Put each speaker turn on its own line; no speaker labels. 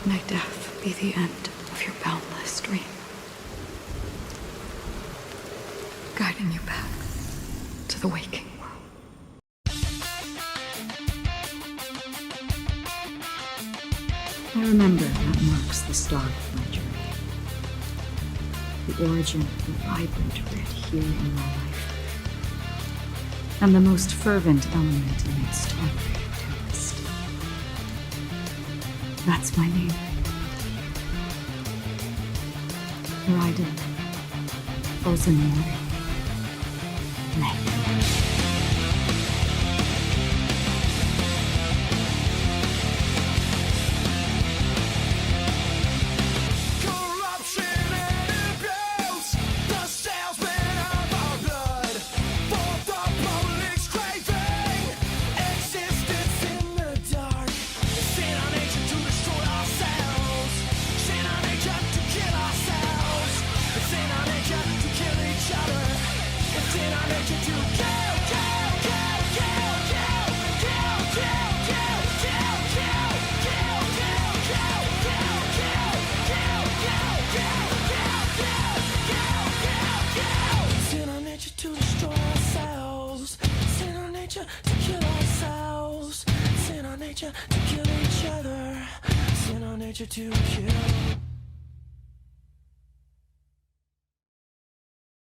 May death be the end of your boundless dream, guiding you back to the waking world. I remember that marks the start of my journey. The origin of the vibrant red hue in my life, and the most fervent element in its tawdry tempest. That's my name. Raiden Ozanori May.
To kill ourselves, sin our nature to kill each other, sin our nature to kill.